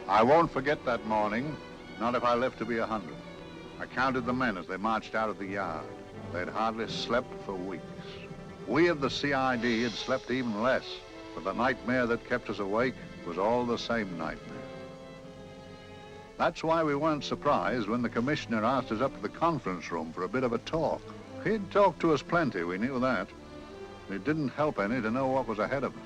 I won't forget that morning, not if I live to be 100. I counted the men as they marched out of the yard. They'd hardly slept for weeks. We of the CID had slept even less, but the nightmare that kept us awake was all the same nightmare. That's why we weren't surprised when the commissioner asked us up to the conference room for a bit of a talk. He'd talked to us plenty, we knew that. It didn't help any to know what was ahead of us.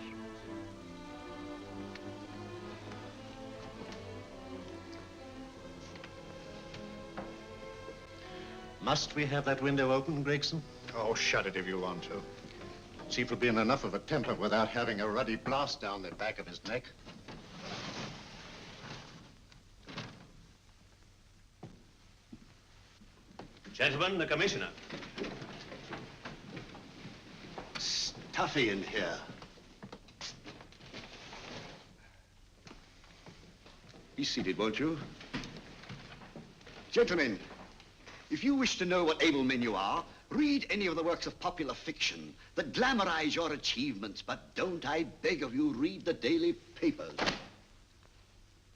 Must we have that window open, Gregson? Oh, shut it if you want to. Chief will be in enough of a temper without having a ruddy blast down the back of his neck. Gentlemen, the commissioner. Stuffy in here. Be seated, won't you? Gentlemen, if you wish to know what able men you are, read any of the works of popular fiction that glamorize your achievements, but don't, I beg of you, read the daily papers.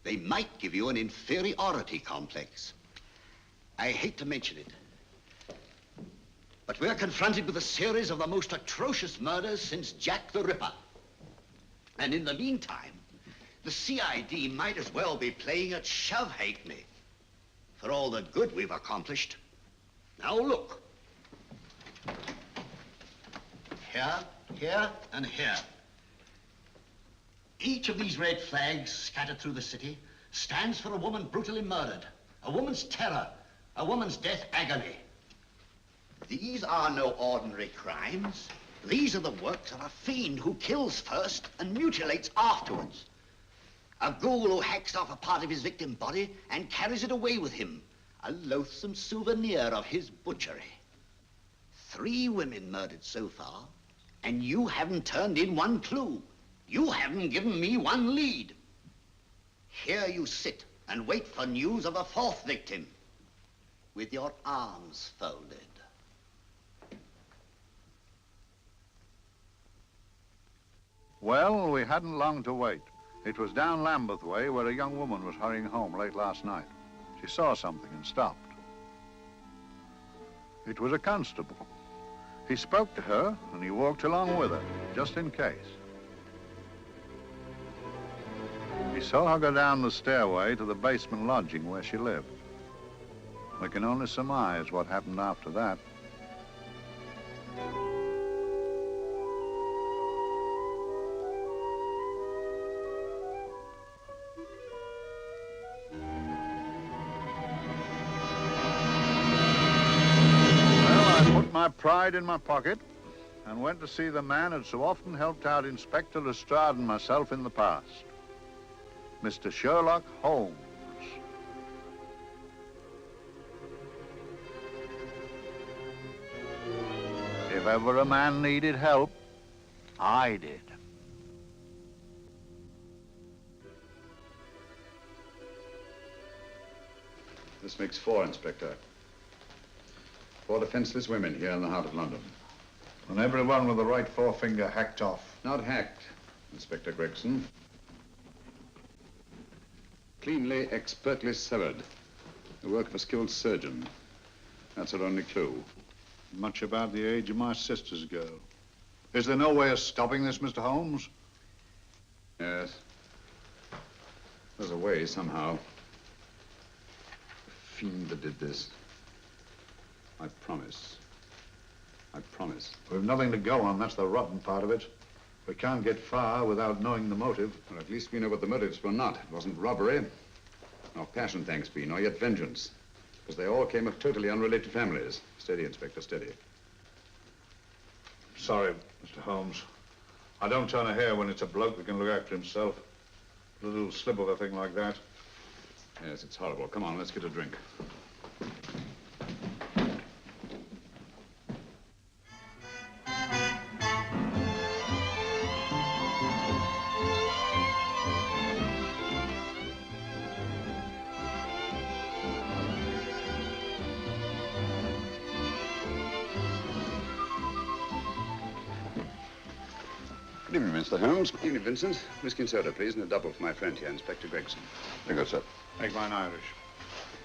They might give you an inferiority complex. I hate to mention it, but we're confronted with a series of the most atrocious murders since Jack the Ripper. And in the meantime, the CID might as well be playing at shove-hate-me for all the good we've accomplished. Now look. Here, here, and here. Each of these red flags scattered through the city stands for a woman brutally murdered, a woman's terror, a woman's death agony. These are no ordinary crimes. These are the works of a fiend who kills first and mutilates afterwards. A ghoul who hacks off a part of his victim body and carries it away with him, a loathsome souvenir of his butchery. 3 women murdered so far, and you haven't turned in one clue. You haven't given me one lead. Here you sit and wait for news of a 4th victim, with your arms folded. Well, we hadn't long to wait. It was down Lambeth Way where a young woman was hurrying home late last night. She saw something and stopped. It was a constable. He spoke to her and he walked along with her, just in case. He saw her go down the stairway to the basement lodging where she lived. We can only surmise what happened after that. My pride in my pocket and went to see the man who'd so often helped out Inspector Lestrade and myself in the past, Mr. Sherlock Holmes. If ever a man needed help, I did. This makes 4, Inspector. 4 defenseless women here in the heart of London. And everyone with the right forefinger hacked off. Not hacked, Inspector Gregson. Cleanly, expertly severed. The work of a skilled surgeon. That's our only clue. Much about the age of my sister's girl. Is there no way of stopping this, Mr. Holmes? Yes. There's a way, somehow. The fiend that did this. I promise. I promise. We've nothing to go on, that's the rotten part of it. We can't get far without knowing the motive. Well, at least we know what the motives were not. It wasn't robbery, nor passion, thanks be, nor yet vengeance. Because they all came of totally unrelated families. Steady, Inspector, steady. Sorry, Mr. Holmes. I don't turn a hair when it's a bloke that can look after himself. A little slip of a thing like that. Yes, it's horrible. Come on, let's get a drink. Good evening, Mr. Holmes. Good evening, Vincent. Whiskey and soda, please, and a double for my friend here, Inspector Gregson. Very good, sir. Make mine Irish.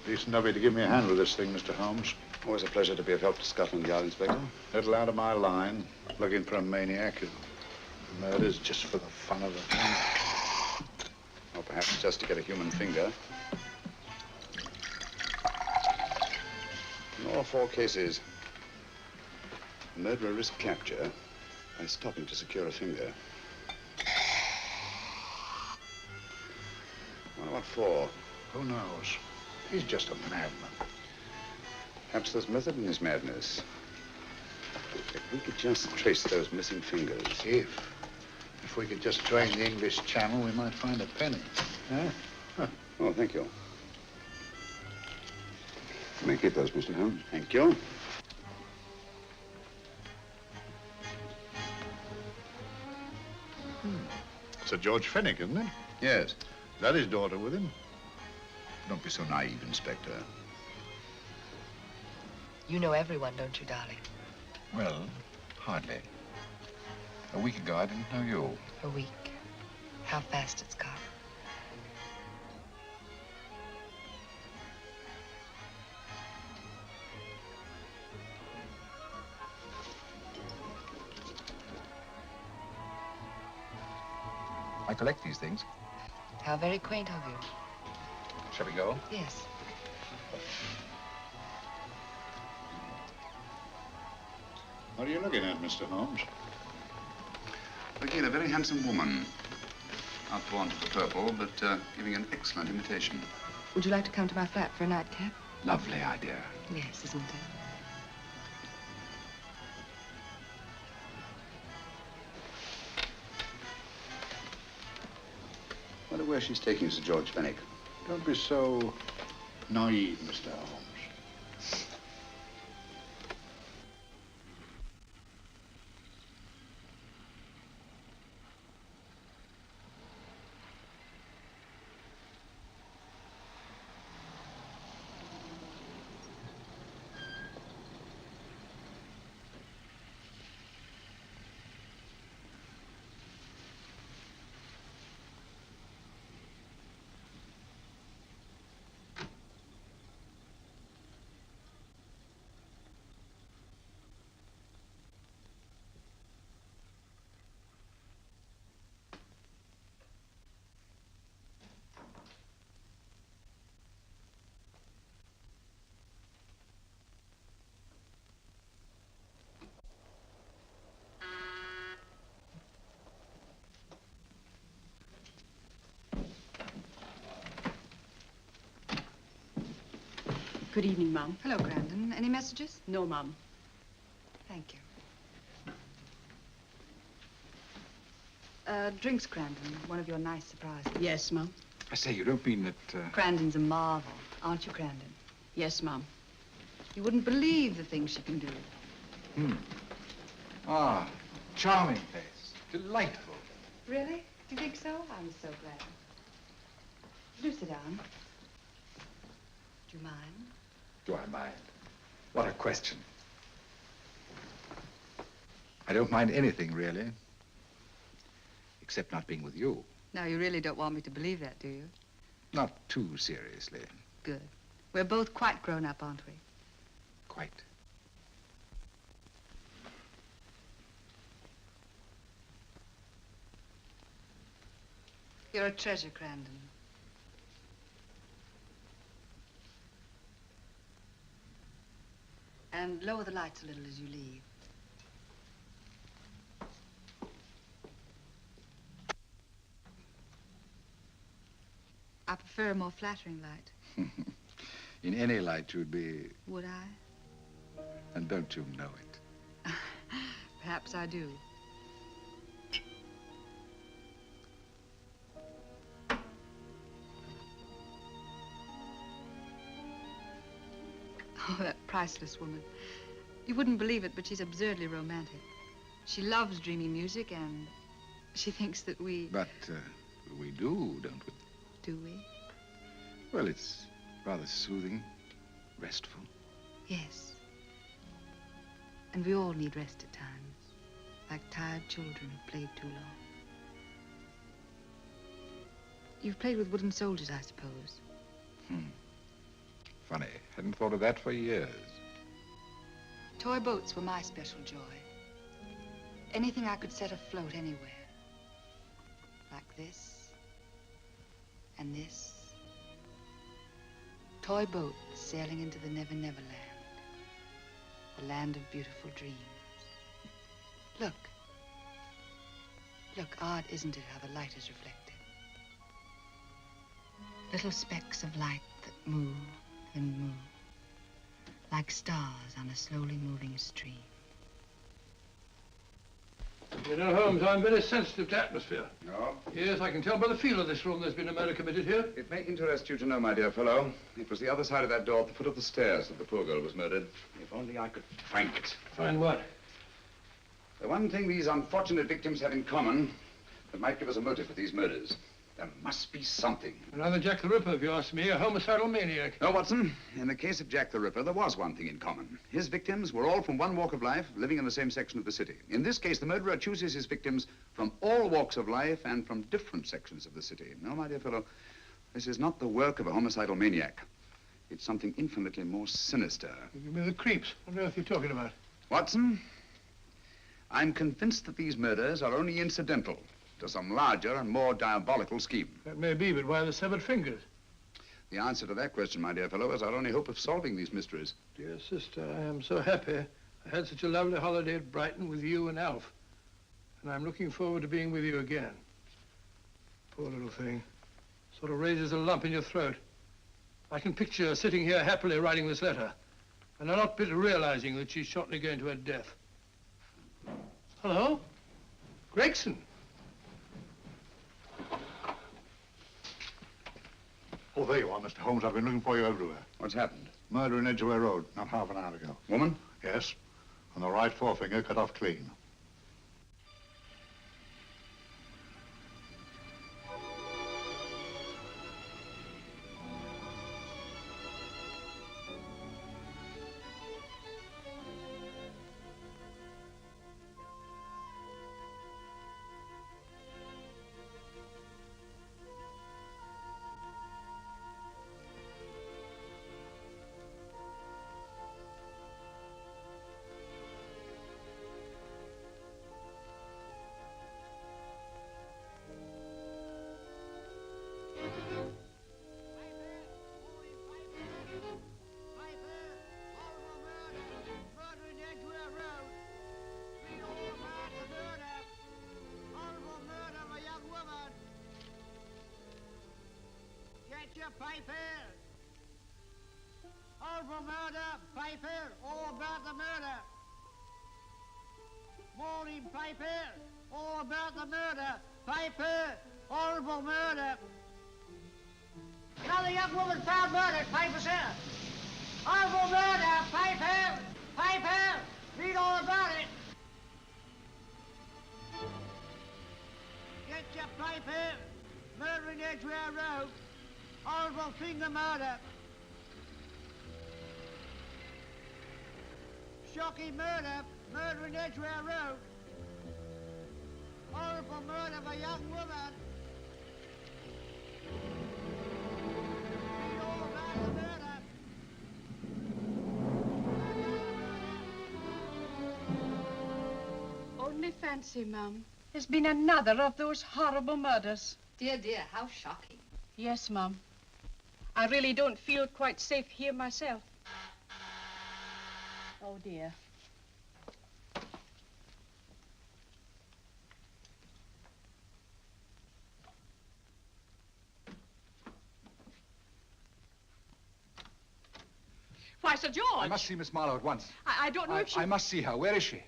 Decent of you to give me a hand with this thing, Mr. Holmes. Always a pleasure to be of help to Scotland Yard, Inspector. Little out of my line, looking for a maniac who murders just for the fun of it. Or perhaps just to get a human finger. In all 4 cases, the murderer risked capture by stopping to secure a finger. Well, what for? Who knows? He's just a madman. Perhaps there's method in his madness. If we could just trace those missing fingers. If we could just drain the English Channel, we might find a penny. Huh? Oh, thank you. You may keep those, Mr. Holmes. Thank you. Sir George Fenwick, isn't it? Yes. Is that his daughter with him? Don't be so naive, Inspector. You know everyone, don't you, darling? Well, hardly. A week ago, I didn't know you. A week. How fast it's gone. I collect these things. How very quaint of you. Shall we go? Yes. What are you looking at, Mr. Holmes? Again, a very handsome woman. Not born to the purple, but giving an excellent imitation. Would you like to come to my flat for a nightcap? Lovely idea. Yes, isn't it? I wonder where she's taking Sir George Fenwick. Don't be so naive, Mr. Holmes. Good evening, Mum. Hello, Grandon. Any messages? No, Mum. Thank you. Drinks, Grandon. One of your nice surprises. Yes, Mum. I say, you don't mean that, Grandon's a marvel, aren't you, Grandon? Yes, Mum. You wouldn't believe the things she can do. Ah, charming place. Delightful. Really? Do you think so? I'm so glad. Do sit down. Do you mind? Do I mind? What a question. I don't mind anything, really. Except not being with you. Now, you really don't want me to believe that, do you? Not too seriously. Good. We're both quite grown up, aren't we? Quite. You're a treasure, Grandon. And lower the lights a little as you leave. I prefer a more flattering light. In any light, you'd be... Would I? And don't you know it? Perhaps I do. Oh, that priceless woman. You wouldn't believe it, but she's absurdly romantic. She loves dreamy music, and she thinks that we... But we do, don't we? Do we? Well, it's rather soothing, restful. Yes. And we all need rest at times, like tired children who played too long. You've played with wooden soldiers, I suppose. Funny. Hadn't thought of that for years. Toy boats were my special joy. Anything I could set afloat anywhere. Like this. And this. Toy boats sailing into the Never Never Land. The land of beautiful dreams. Look. Look, odd, isn't it, how the light is reflected? Little specks of light that move and move. Like stars on a slowly moving stream. You know, Holmes, I'm very sensitive to atmosphere. No? Yes, I can tell by the feel of this room there's been a murder committed here. It may interest you to know, my dear fellow, it was the other side of that door at the foot of the stairs that the poor girl was murdered. If only I could find it. Find what? The one thing these unfortunate victims have in common that might give us a motive for these murders. There must be something. Another Jack the Ripper, if you ask me, a homicidal maniac. No, Watson. In the case of Jack the Ripper, there was one thing in common. His victims were all from one walk of life, living in the same section of the city. In this case, the murderer chooses his victims from all walks of life and from different sections of the city. No, my dear fellow, this is not the work of a homicidal maniac. It's something infinitely more sinister. You give me the creeps. What on earth are you talking about? Watson, I'm convinced that these murders are only incidental to some larger and more diabolical scheme. That may be, but why the severed fingers? The answer to that question, my dear fellow, is our only hope of solving these mysteries. Dear sister, I am so happy. I had such a lovely holiday at Brighton with you and Alf. And I'm looking forward to being with you again. Poor little thing. Sort of raises a lump in your throat. I can picture her sitting here happily writing this letter. And I'm not bit realizing that she's shortly going to her death. Hello? Gregson. Oh, there you are, Mr. Holmes. I've been looking for you everywhere. What's happened? Murder in Edgware Road, not half an hour ago. Woman? Yes, and the right forefinger cut off clean. Piper! Horrible murder, Piper! All about the murder! Morning, Piper! All about the murder! Piper! Horrible murder! Another young woman found murdered, Piper, sir! Horrible murder, Piper! Piper! Read all about it! Get your Piper! Murder in Edgware Road! Horrible finger murder. Shocking murder. Murder in Edgware Road. Horrible murder of a young woman. Read all about the murder. Only fancy, Mum. There's been another of those horrible murders. Dear, dear, how shocking. Yes, Mum. I really don't feel quite safe here myself. Oh, dear. Why, Sir George! I must see Miss Marlowe at once. I don't know if she... I must see her. Where is she?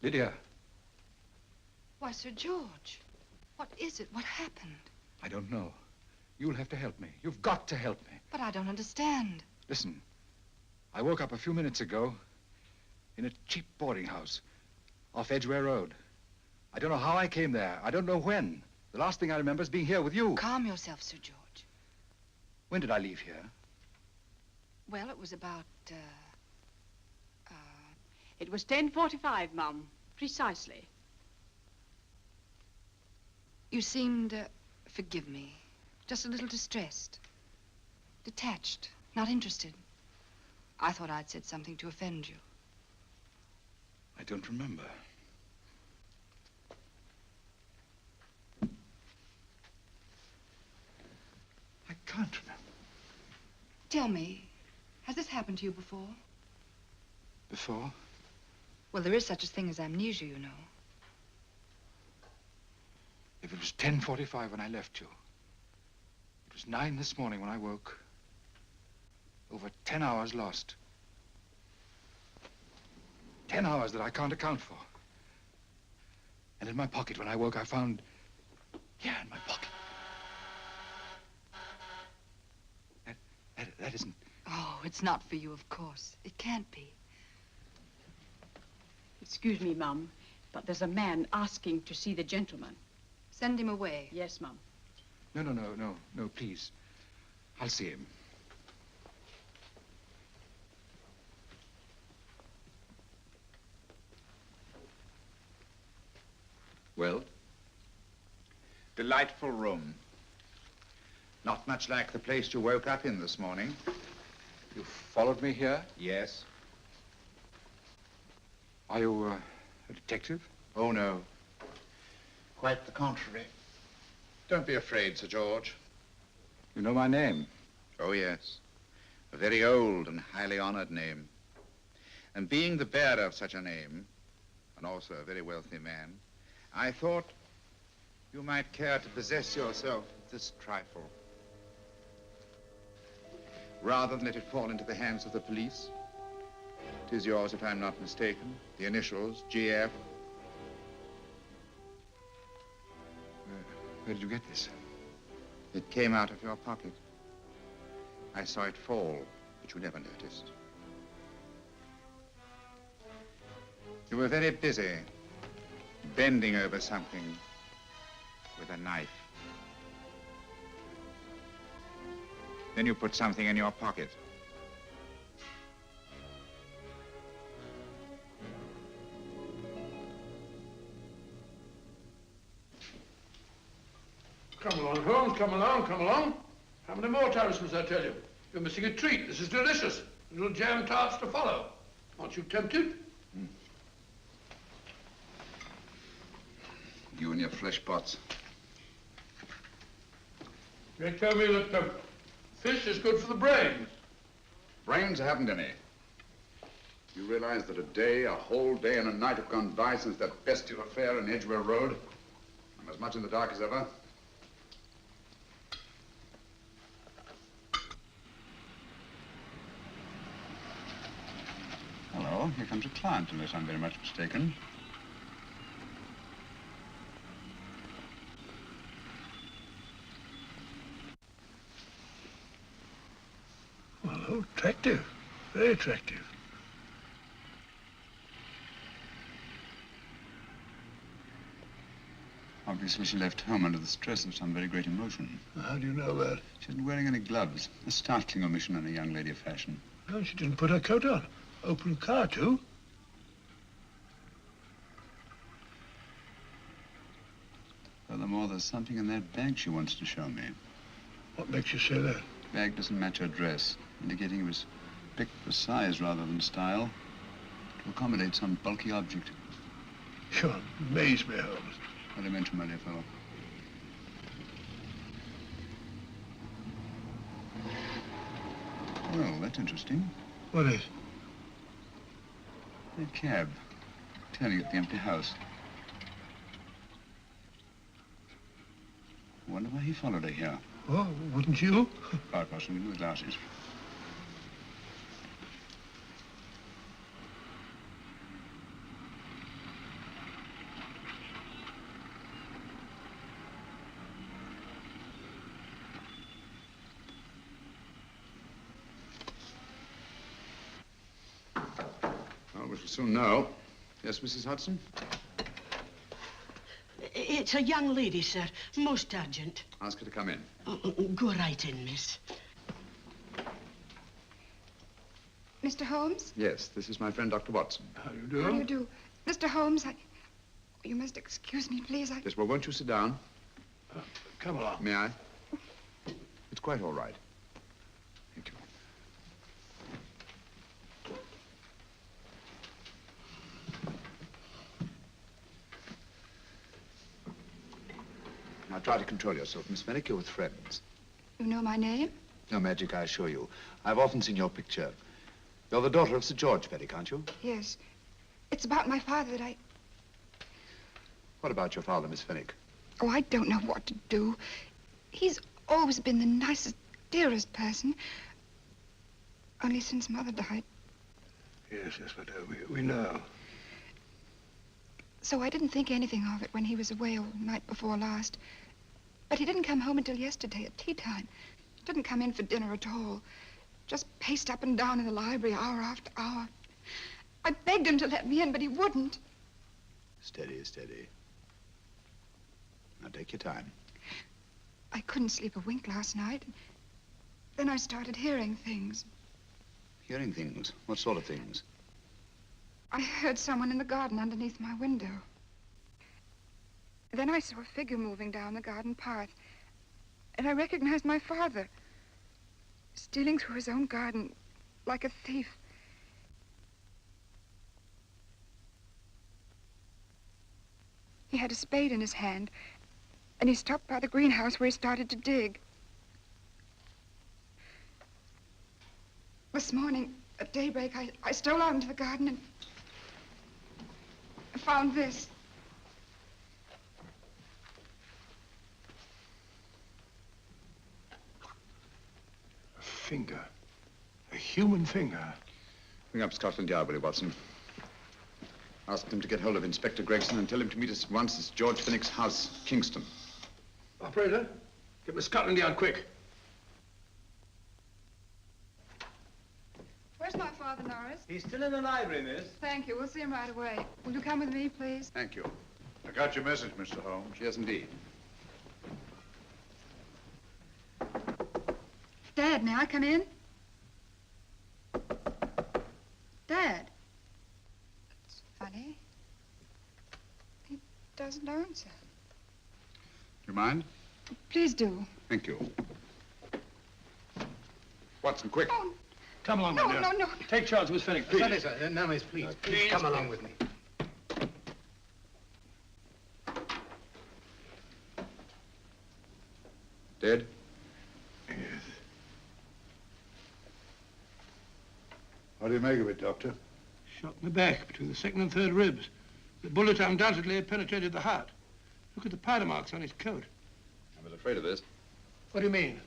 Lydia. Why, Sir George, what is it? What happened? I don't know. You'll have to help me. You've got to help me. But I don't understand. Listen, I woke up a few minutes ago in a cheap boarding house off Edgware Road. I don't know how I came there. I don't know when. The last thing I remember is being here with you. Calm yourself, Sir George. When did I leave here? Well, it was about, It was 10:45, Mum. Precisely. You seemed, forgive me, just a little distressed. Detached, not interested. I thought I'd said something to offend you. I don't remember. I can't remember. Tell me, has this happened to you before? Before? Well, there is such a thing as amnesia, you know. If it was 10:45 when I left you, it was 9 this morning when I woke. Over 10 hours lost. 10 hours that I can't account for. And in my pocket when I woke, I found... Here, in my pocket. That isn't... Oh, it's not for you, of course. It can't be. Excuse me, Mum, but there's a man asking to see the gentleman. Send him away. Yes, Mum. No, please. I'll see him. Well? Delightful room. Not much like the place you woke up in this morning. You followed me here? Yes. Are you a detective? Oh, no. Quite the contrary. Don't be afraid, Sir George. You know my name? Oh, yes. A very old and highly honored name. And being the bearer of such a name, and also a very wealthy man, I thought you might care to possess yourself of this trifle. Rather than let it fall into the hands of the police. It is yours, if I'm not mistaken. The initials, GF. Where did you get this? It came out of your pocket. I saw it fall, but you never noticed. You were very busy, bending over something with a knife. Then you put something in your pocket. Come along, Holmes, come along, come along. How many more times must I tell you? You're missing a treat. This is delicious. Little jam tarts to follow. Aren't you tempted? You and your flesh pots. They tell me that fish is good for the brains. Brains haven't any. You realize that a whole day and a night have gone by since that bestial affair in Edgware Road? I'm as much in the dark as ever. Hello, here comes a client, unless I'm very much mistaken. Well, oh, attractive. Very attractive. Obviously, she left home under the stress of some very great emotion. How do you know that? She isn't wearing any gloves. A startling omission in a young lady of fashion. No, she didn't put her coat on. Open car, too. Furthermore, there's something in that bag she wants to show me. What makes you say that? The bag doesn't match her dress, indicating it was picked for size rather than style, to accommodate some bulky object. You amaze me, Holmes. What do you mention, my dear fellow? Well, that's interesting. What is? A cab, turning at the empty house. I wonder why he followed her here. Oh, wouldn't you? Quite possibly with glasses. Well, we shall soon know. Yes, Mrs. Hudson? It's a young lady, sir. Most urgent. Ask her to come in. Go right in, miss. Mr. Holmes? Yes, this is my friend, Dr. Watson. How do you do? How do you do? Mr. Holmes, you must excuse me, please. Yes, well, won't you sit down? Come along. May I? It's quite all right. Thank you. Now try to control yourself, Miss Fenwick. You're with friends. You know my name? No magic, I assure you. I've often seen your picture. You're the daughter of Sir George Fenwick, aren't you? Yes. It's about my father that I... What about your father, Miss Fenwick? Oh, I don't know what to do. He's always been the nicest, dearest person. Only since Mother died. Yes, but we know. So I didn't think anything of it when he was away all night before last. But he didn't come home until yesterday at tea time. Didn't come in for dinner at all. Just paced up and down in the library hour after hour. I begged him to let me in, but he wouldn't. Steady, steady. Now take your time. I couldn't sleep a wink last night. Then I started hearing things. Hearing things? What sort of things? I heard someone in the garden underneath my window. Then I saw a figure moving down the garden path. And I recognized my father. Stealing through his own garden like a thief. He had a spade in his hand. And he stopped by the greenhouse where he started to dig. This morning, at daybreak, I stole out into the garden and found this. A finger. A human finger. Bring up Scotland Yard, will you, Watson? Ask them to get hold of Inspector Gregson and tell him to meet us at once at George Fenwick's house, Kingston. Operator, get me Scotland Yard quick. Where's my father, Norris? He's still in the library, miss. Thank you. We'll see him right away. Will you come with me, please? Thank you. I got your message, Mr. Holmes. Yes, indeed. Dad, may I come in? Dad. It's funny. He doesn't answer. Do you mind? Please do. Thank you. Watson, quick. Oh, Come along, no, my dear. no, no. Take charge, Miss Fenwick, please. Sorry, sir. Now, miss, please. Please come along with me. Dead? Yes. What do you make of it, Doctor? Shot in the back between the second and third ribs. The bullet undoubtedly had penetrated the heart. Look at the powder marks on his coat. I was afraid of this. What do you mean?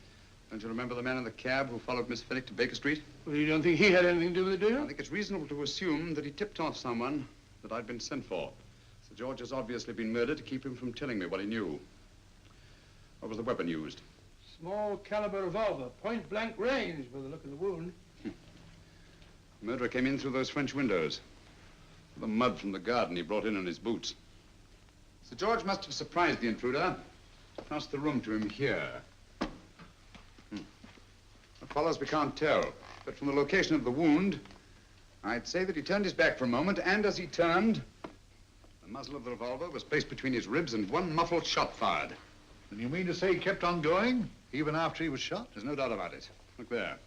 Don't you remember the man in the cab who followed Miss Fenwick to Baker Street? Well, you don't think he had anything to do with it, do I you? think it's reasonable to assume that he tipped off someone that I'd been sent for. Sir George has obviously been murdered to keep him from telling me what he knew. What was the weapon used? Small caliber revolver, point blank range by the look of the wound. The murderer came in through those French windows. The mud from the garden he brought in on his boots. Sir George must have surprised the intruder. Passed the room to him here. What follows, we can't tell. But from the location of the wound, I'd say that he turned his back for a moment, and as he turned, the muzzle of the revolver was placed between his ribs and one muffled shot fired. And you mean to say he kept on going, even after he was shot? There's no doubt about it. Look there.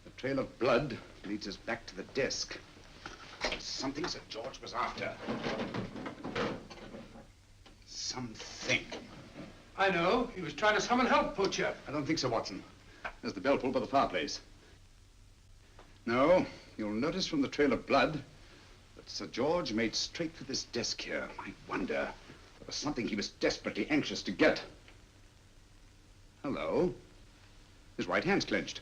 The trail of blood leads us back to the desk. Something Sir George was after. Something. I know. He was trying to summon help, poor chap. I don't think so, Watson. There's the bell pull by the fireplace. No, you'll notice from the trail of blood that Sir George made straight for this desk here. I wonder, there was something he was desperately anxious to get. Hello. His right hand's clenched.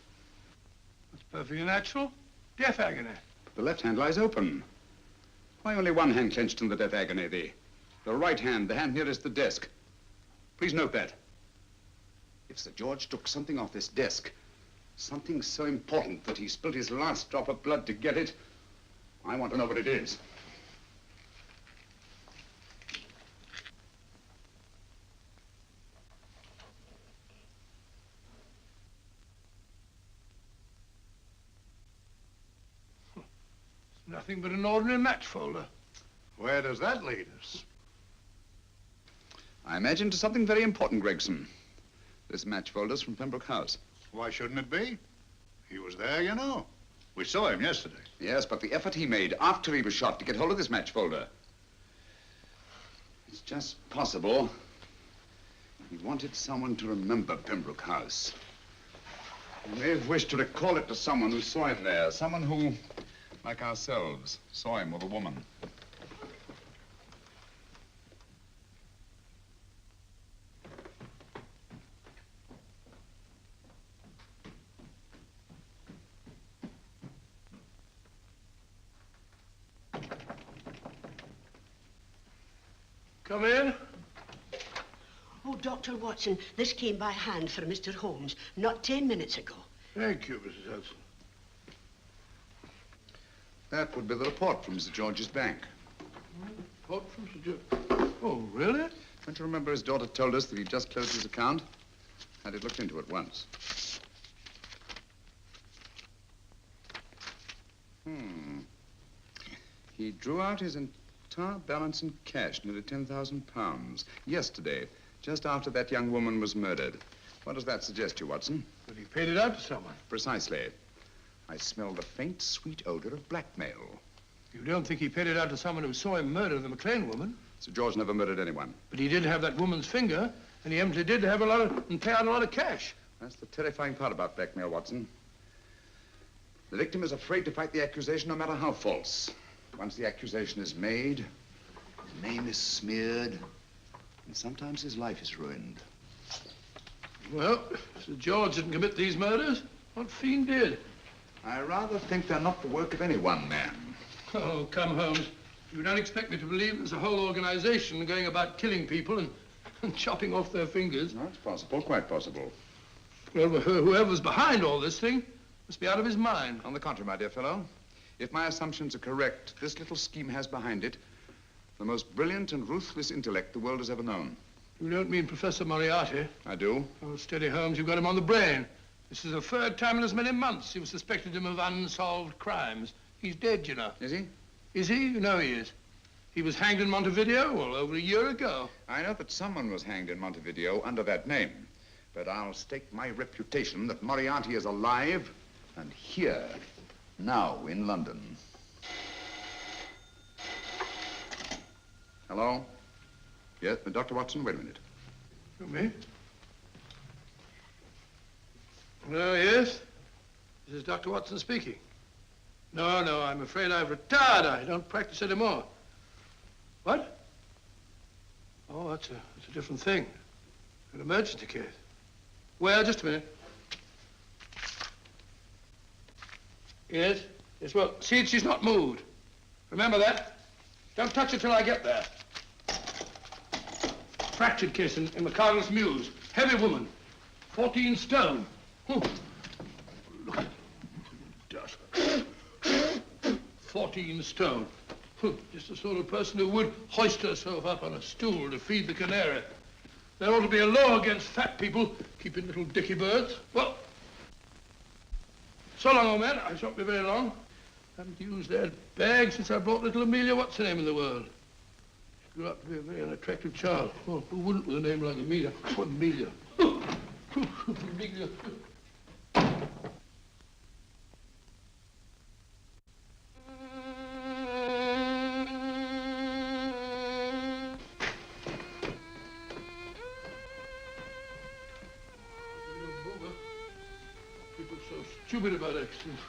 That's perfectly natural. Death agony. The left hand lies open. Why only one hand clenched in the death agony? The right hand, the hand nearest the desk. Please note that. If Sir George took something off this desk, something so important that he spilled his last drop of blood to get it, I want to know what it is. Nothing but an ordinary match folder. Where does that lead us? I imagine to something very important, Gregson. This match folder's from Pembroke House. Why shouldn't it be? He was there, you know. We saw him yesterday. Yes, but the effort he made after he was shot to get hold of this match folder. It's just possible he wanted someone to remember Pembroke House. He may have wished to recall it to someone who saw him there. Someone who, like ourselves, saw him with a woman. Come in. Oh, Dr. Watson, this came by hand for Mr. Holmes not 10 minutes ago. Thank you, Mrs. Hudson. That would be the report from Mr. George's bank. Report from Sir George. Oh, really? Don't you remember his daughter told us that he'd just closed his account? Had it looked into at once. He drew out his entire balance in cash, nearly £10,000, yesterday, just after that young woman was murdered. What does that suggest you, Watson? But he paid it out to someone. Precisely. I smell the faint, sweet odor of blackmail. You don't think he paid it out to someone who saw him murder the McLean woman? Sir George never murdered anyone. But he did have that woman's finger, and he evidently did have and pay out a lot of cash. That's the terrifying part about blackmail, Watson. The victim is afraid to fight the accusation, no matter how false. Once the accusation is made, his name is smeared, and sometimes his life is ruined. Well, Sir George didn't commit these murders. What fiend did? I rather think they're not the work of any one man. Oh, come, Holmes. You don't expect me to believe there's a whole organization going about killing people and chopping off their fingers. No, it's possible, quite possible. Well, whoever's behind all this thing must be out of his mind. On the contrary, my dear fellow, if my assumptions are correct, this little scheme has behind it the most brilliant and ruthless intellect the world has ever known. You don't mean Professor Moriarty? I do. Oh, steady, Holmes. You've got him on the brain. This is the third time in as many months you've suspected him of unsolved crimes. He's dead, you know. Is he? Is he? You know he is. He was hanged in Montevideo, well, over a year ago. I know that someone was hanged in Montevideo under that name. But I'll stake my reputation that Moriarty is alive and here, now in London. Hello? Yes, Dr. Watson, wait a minute. You me? Oh, yes? This is Dr. Watson speaking. No, I'm afraid I've retired. I don't practice anymore. What? Oh, that's a different thing. An emergency case. Well, just a minute. Yes? Yes, well, see, she's not moved. Remember that? Don't touch her till I get there. Fractured case in McCardle's Mews. Heavy woman. 14 stone. Look at dust. 14 stone. Just the sort of person who would hoist herself up on a stool to feed the canary. There ought to be a law against fat people keeping little dicky birds. Well, so long, old man. I shan't be very long. Haven't used that bag since I brought little Amelia. What's her name in the world? She grew up to be a very unattractive child. Well, who wouldn't with a name like Amelia? Oh, Amelia. Amelia. People so stupid about accidents.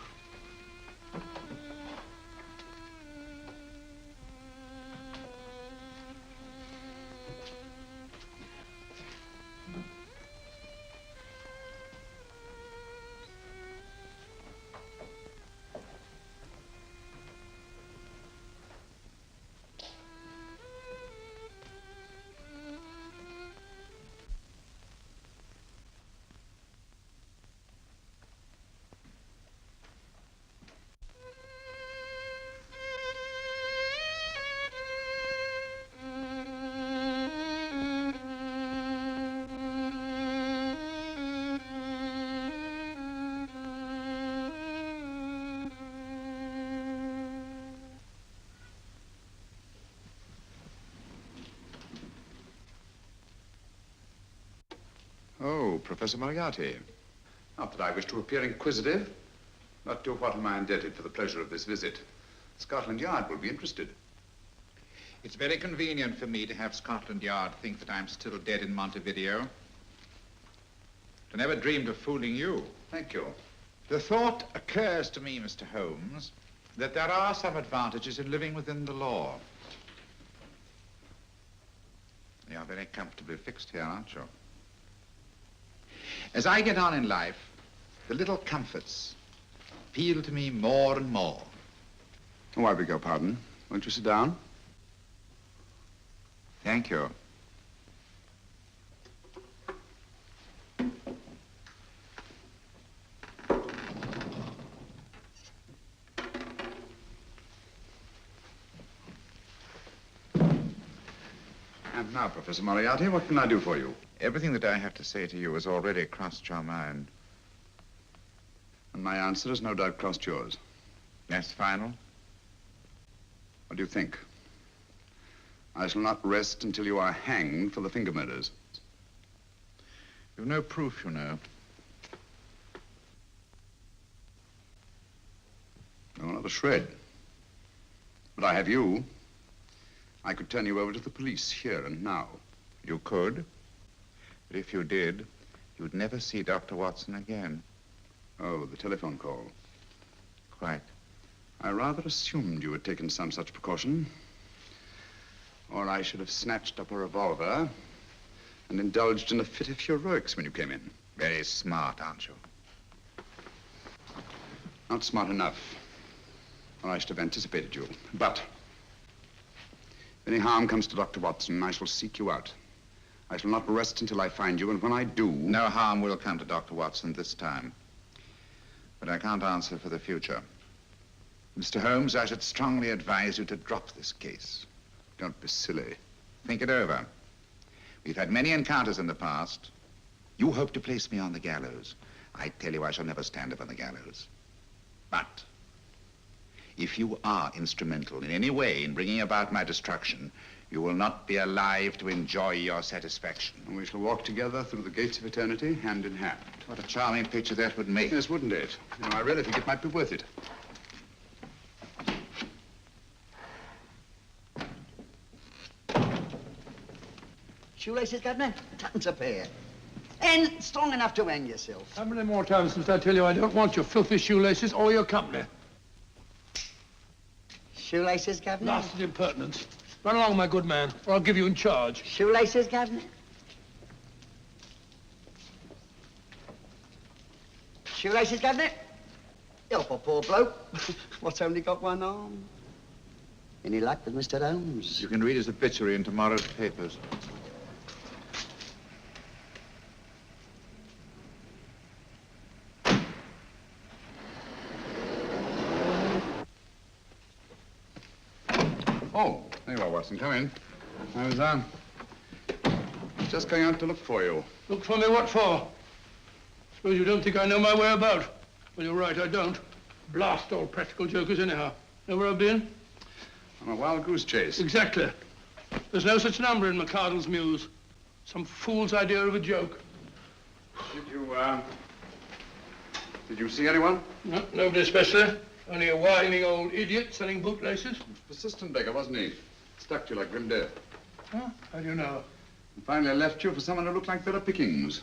Oh, Professor Moriarty. Not that I wish to appear inquisitive, but to what am I indebted for the pleasure of this visit? Scotland Yard will be interested. It's very convenient for me to have Scotland Yard think that I'm still dead in Montevideo. I never dreamed of fooling you. Thank you. The thought occurs to me, Mr. Holmes, that there are some advantages in living within the law. You're very comfortably fixed here, aren't you? As I get on in life, the little comforts appeal to me more and more. Oh, I beg your pardon. Won't you sit down? Thank you. And now, Professor Moriarty, what can I do for you? Everything that I have to say to you has already crossed your mind. And my answer has no doubt crossed yours. That's final? What do you think? I shall not rest until you are hanged for the finger murders. You've no proof, you know. No, not a shred. But I have you. I could turn you over to the police here and now. You could. But if you did, you'd never see Dr. Watson again. Oh, the telephone call. Quite. I rather assumed you had taken some such precaution. Or I should have snatched up a revolver and indulged in a fit of heroics when you came in. Very smart, aren't you? Not smart enough. Or I should have anticipated you. But if any harm comes to Dr. Watson, I shall seek you out. I shall not rest until I find you, and when I do... No harm will come to Dr. Watson this time. But I can't answer for the future. Mr. Holmes, I should strongly advise you to drop this case. Don't be silly. Think it over. We've had many encounters in the past. You hope to place me on the gallows. I tell you I shall never stand up on the gallows. But if you are instrumental in any way in bringing about my destruction, you will not be alive to enjoy your satisfaction. And we shall walk together through the gates of eternity, hand in hand. What a charming picture that would make. Yes, wouldn't it? You know, I really think it might be worth it. Shoelaces, Governor? Tuppence a pair. And strong enough to hang yourself. How many more times must I tell you I don't want your filthy shoelaces or your company? Shoelaces, Governor? Blasted impertinence. Run along, my good man, or I'll give you in charge. Shoelaces, Governor? Shoelaces, Governor? Help a poor bloke. What's only got one arm? Any luck with Mr. Holmes? You can read his obituary in tomorrow's papers. Oh, there you are, Watson. Come in. I was, just going out to look for you. Look for me what for? Suppose you don't think I know my way about. Well, you're right, I don't. Blast all practical jokers anyhow. Know where I've been? On a wild goose chase. Exactly. There's no such number in McCardle's Muse. Some fool's idea of a joke. Did you see anyone? No, nobody especially. Only a whining old idiot selling bootlaces. Persistent beggar, wasn't he? Stuck to you like grim death. Huh? How do you know? And finally left you for someone who looked like better pickings.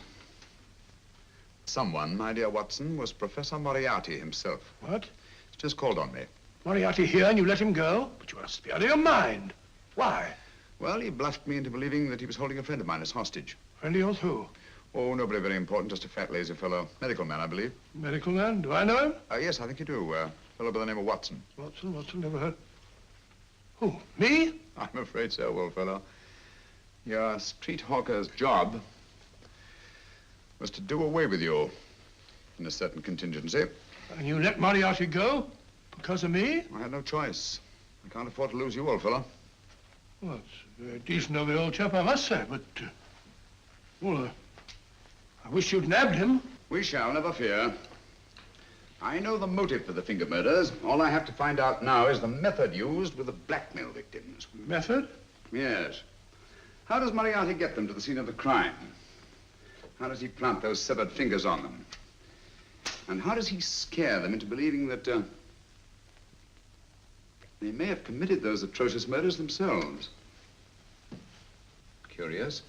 Someone, my dear Watson, was Professor Moriarty himself. What? He's just called on me. Moriarty here and you let him go? But you must be out of your mind. Why? Well, he bluffed me into believing that he was holding a friend of mine as hostage. Friend of yours who? Oh, nobody very important, just a fat, lazy fellow. Medical man, I believe. Medical man? Do I know him? Yes, I think you do. A fellow by the name of Watson. Watson, never heard. Who, me? I'm afraid so, old fellow. Your street hawker's job was to do away with you in a certain contingency. And you let Moriarty go? Because of me? I had no choice. I can't afford to lose you, old fellow. Well, it's very decent of the old chap, I must say, but... I wish you'd nabbed him. We shall, never fear. I know the motive for the finger murders. All I have to find out now is the method used with the blackmail victims. Method? Yes. How does Moriarty get them to the scene of the crime? How does he plant those severed fingers on them? And how does he scare them into believing that they may have committed those atrocious murders themselves? Curious.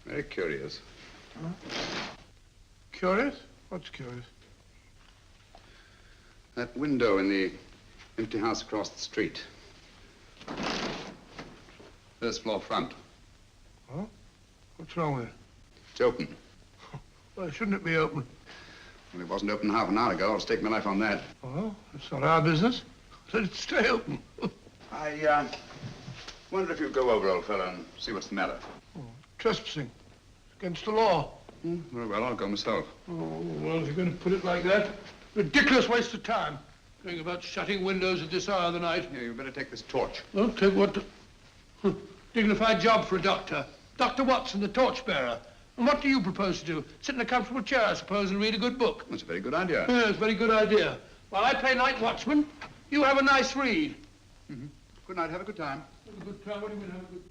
Very curious. Huh? Curious? What's curious? That window in the empty house across the street. First floor front. Huh? What's wrong with it? It's open. Why shouldn't it be open? Well, it wasn't open half an hour ago. I'll stake my life on that. Well, it's not our business. Let it stay open. I wonder if you'd go over, old fellow, and see what's the matter. Oh, trespassing. It's against the law. Very well, I'll go myself. Oh, well, if you're going to put it like that, ridiculous waste of time. Going about shutting windows at this hour of the night. Yeah, you better take this torch. Well, take what? Dignified job for a doctor. Dr. Watson, the torchbearer. And what do you propose to do? Sit in a comfortable chair, I suppose, and read a good book? That's a very good idea. Yes, very good idea. While I play night watchman, you have a nice read. Mm-hmm. Good night. Have a good time. Have a good time? What do you mean, have a good...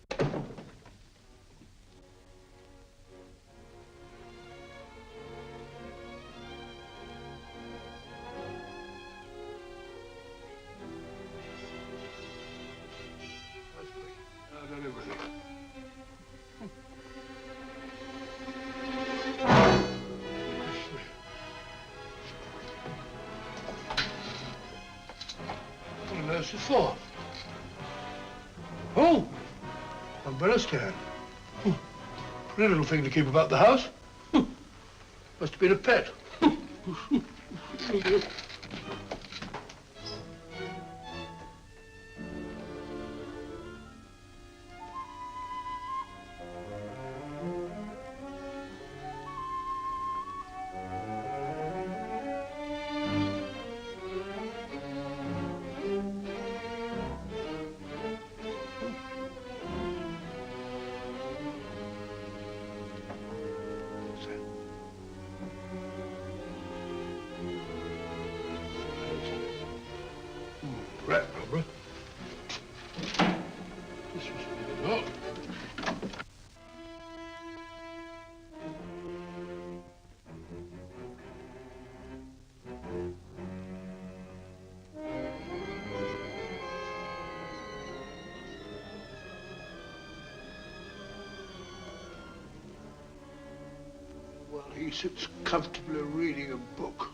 What's it for? Oh, umbrella stand. Pretty little thing to keep about the house. Must have been a pet. Rathbone. This was no. Well, he sits comfortably reading a book.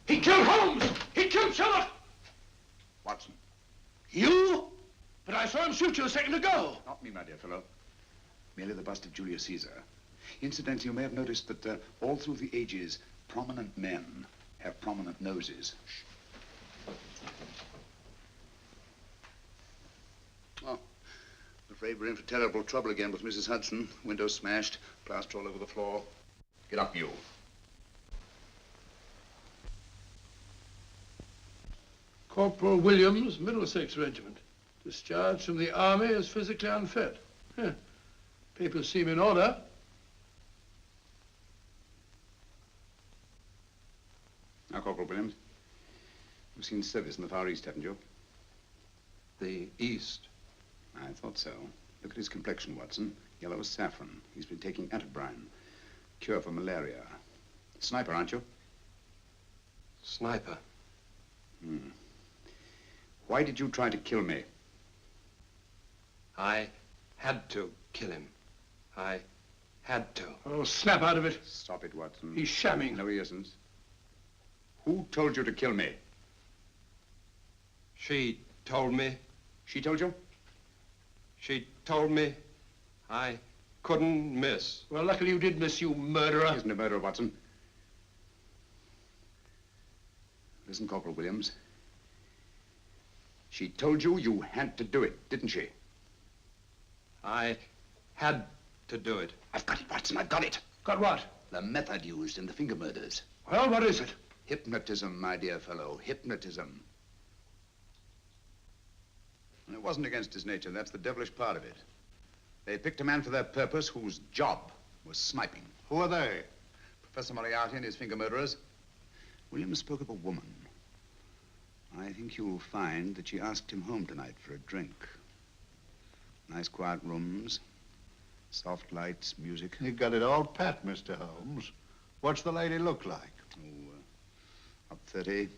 He killed Holmes! He killed Sherlock! Watson. You? But I saw him shoot you a second ago. Not me, my dear fellow. Merely the bust of Julius Caesar. Incidentally, you may have noticed that all through the ages, prominent men have prominent noses. Oh, I'm afraid we're in for terrible trouble again with Mrs. Hudson. Windows smashed, plaster all over the floor. Get up, you. Corporal Williams, Middlesex Regiment. Discharged from the army as physically unfit. Papers seem in order. Now, Corporal Williams, you've seen service in the Far East, haven't you? The East? I thought so. Look at his complexion, Watson. Yellow as saffron. He's been taking antibrine. Cure for malaria. Sniper, aren't you? Sniper. Why did you try to kill me? I had to kill him. I had to. Oh, snap out of it. Stop it, Watson. He's shamming. No, he isn't. Who told you to kill me? She told me. She told you? She told me I couldn't miss. Well, luckily you did miss, you murderer. He isn't a murderer, Watson. Listen, Corporal Williams. She told you you had to do it, didn't she? I had to do it. I've got it, Watson, I've got it. Got what? The method used in the finger murders. Well, what is it? Hypnotism, my dear fellow, hypnotism. And it wasn't against his nature, that's the devilish part of it. They picked a man for their purpose whose job was sniping. Who are they? Professor Moriarty and his finger murderers. Williams spoke of a woman. I think you'll find that she asked him home tonight for a drink. Nice quiet rooms, soft lights, music. You've got it all pat, Mr. Holmes. What's the lady look like? Up 30,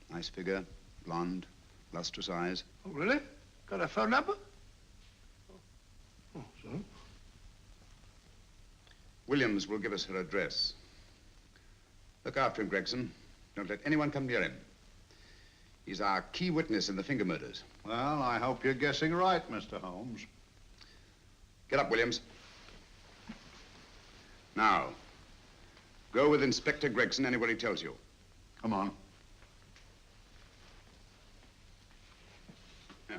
nice figure, blonde, lustrous eyes. Oh, really? Got a phone number? Oh, so? Williams will give us her address. Look after him, Gregson. Don't let anyone come near him. He's our key witness in the finger murders. Well, I hope you're guessing right, Mr. Holmes. Get up, Williams. Now, go with Inspector Gregson anywhere he tells you. Come on. Yeah.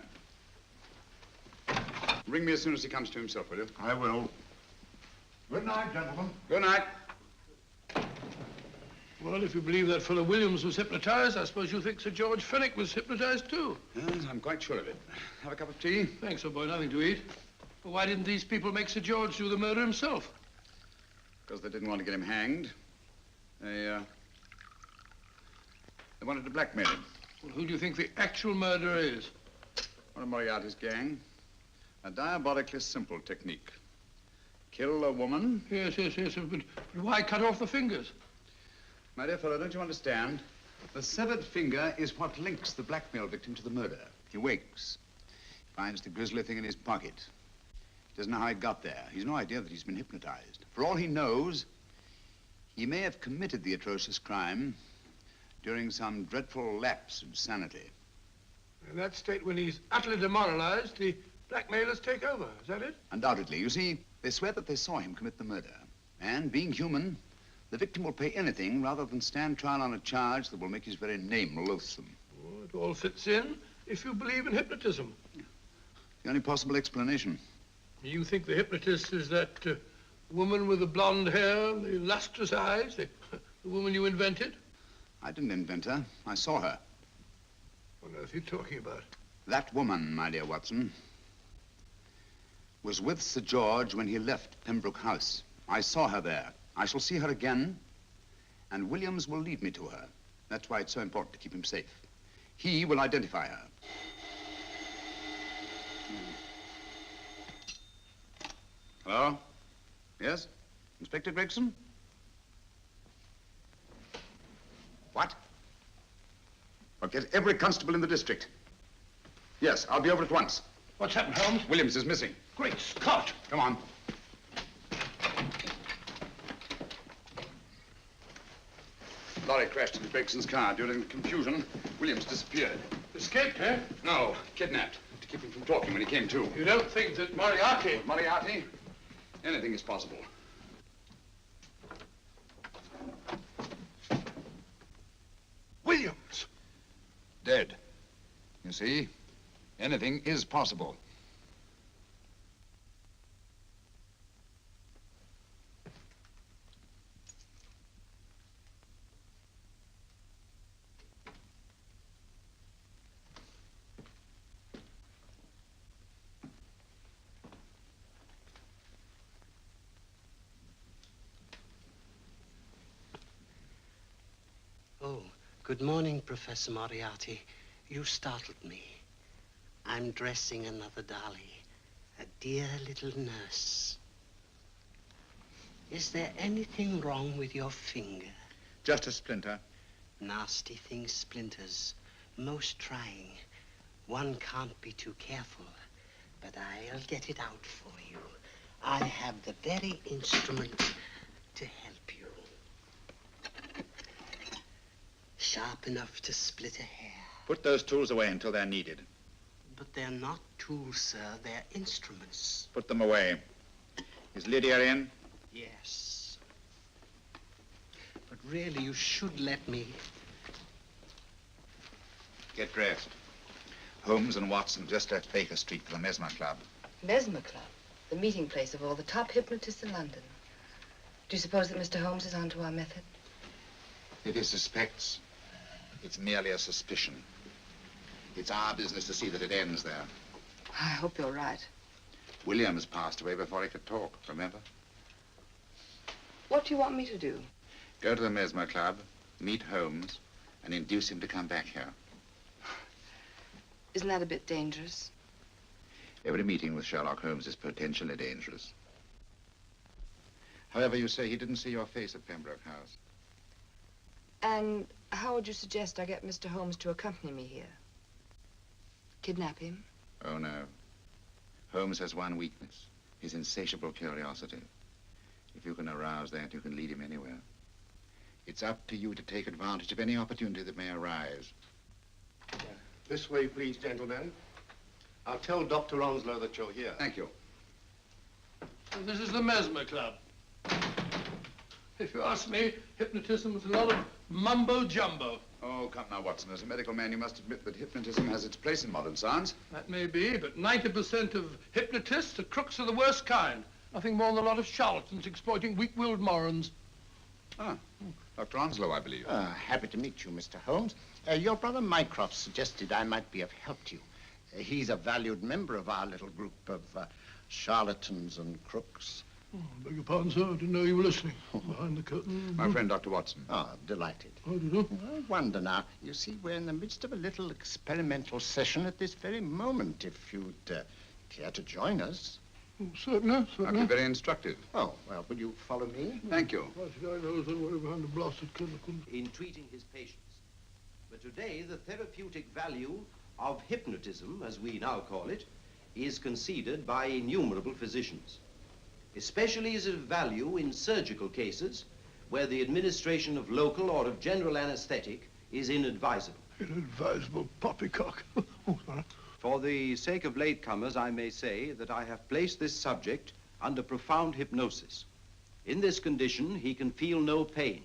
Ring me as soon as he comes to himself, will you? I will. Good night, gentlemen. Good night. Well, if you believe that fellow Williams was hypnotized, I suppose you think Sir George Fenwick was hypnotized too. Yes, I'm quite sure of it. Have a cup of tea? Thanks, old boy. Nothing to eat. But why didn't these people make Sir George do the murder himself? Because they didn't want to get him hanged. They wanted to blackmail him. Well, who do you think the actual murderer is? One of Moriarty's gang. A diabolically simple technique. Kill a woman. Yes. But why cut off the fingers? My dear fellow, don't you understand? The severed finger is what links the blackmail victim to the murder. He wakes, finds the grisly thing in his pocket. He doesn't know how it got there. He's no idea that he's been hypnotized. For all he knows, he may have committed the atrocious crime during some dreadful lapse of sanity. In that state, when he's utterly demoralized, the blackmailers take over. Is that it? Undoubtedly. You see, they swear that they saw him commit the murder. And being human, the victim will pay anything rather than stand trial on a charge that will make his very name loathsome. Oh, it all fits in if you believe in hypnotism. The only possible explanation. You think the hypnotist is that woman with the blonde hair, the lustrous eyes, the woman you invented? I didn't invent her. I saw her. What on earth are you talking about? That woman, my dear Watson, was with Sir George when he left Pembroke House. I saw her there. I shall see her again, and Williams will lead me to her. That's why it's so important to keep him safe. He will identify her. Hello? Yes? Inspector Gregson? What? Well, get every constable in the district. Yes, I'll be over at once. What's happened, Holmes? Williams is missing. Great Scott! Come on. Lorry crashed into Gregson's car. During the confusion, Williams disappeared. Escaped, eh? No, kidnapped. To keep him from talking when he came to. You don't think that Moriarty... With Moriarty? Anything is possible. Williams! Dead. You see, anything is possible. Oh, good morning, Professor Moriarty. You startled me. I'm dressing another dolly, a dear little nurse. Is there anything wrong with your finger? Just a splinter. Nasty things, splinters. Most trying. One can't be too careful, but I'll get it out for you. I have the very instrument to help you. Sharp enough to split a hair. Put those tools away until they're needed. But they're not tools, sir. They're instruments. Put them away. Is Lydia in? Yes. But really, you should let me. Get dressed. Holmes and Watson just left Baker Street for the Mesmer Club. Mesmer Club, the meeting place of all the top hypnotists in London. Do you suppose that Mr. Holmes is onto our method? If he suspects, it's merely a suspicion. It's our business to see that it ends there. I hope you're right. Williams passed away before he could talk, remember? What do you want me to do? Go to the Mesmer Club, meet Holmes, and induce him to come back here. Isn't that a bit dangerous? Every meeting with Sherlock Holmes is potentially dangerous. However, you say he didn't see your face at Pembroke House. And how would you suggest I get Mr. Holmes to accompany me here? Kidnap him? Oh, no. Holmes has one weakness, his insatiable curiosity. If you can arouse that, you can lead him anywhere. It's up to you to take advantage of any opportunity that may arise. This way, please, gentlemen. I'll tell Dr. Onslow that you're here. Thank you. And this is the Mesmer Club. If you ask me, hypnotism is a lot of mumbo-jumbo. Oh, come now, Watson. As a medical man, you must admit that hypnotism has its place in modern science. That may be, but 90% of hypnotists are crooks of the worst kind. Nothing more than a lot of charlatans exploiting weak-willed morons. Ah, Dr. Onslow, I believe. Happy to meet you, Mr. Holmes. Your brother Mycroft suggested I might be of help to you. He's a valued member of our little group of charlatans and crooks. Oh, beg your pardon, sir. I didn't know you were listening. Behind the curtain. My friend, Dr. Watson. Oh, delighted. How do you do? I wonder now. You see, we're in the midst of a little experimental session at this very moment. If you'd care to join us. Oh, certainly, certainly. That'd be very instructive. Oh, well, will you follow me? Thank you. In treating his patients. But today, the therapeutic value of hypnotism, as we now call it, is conceded by innumerable physicians. Especially is it of value in surgical cases where the administration of local or of general anesthetic is inadvisable. Inadvisable poppycock. Oh, sorry. For the sake of latecomers, I may say that I have placed this subject under profound hypnosis. In this condition, he can feel no pain,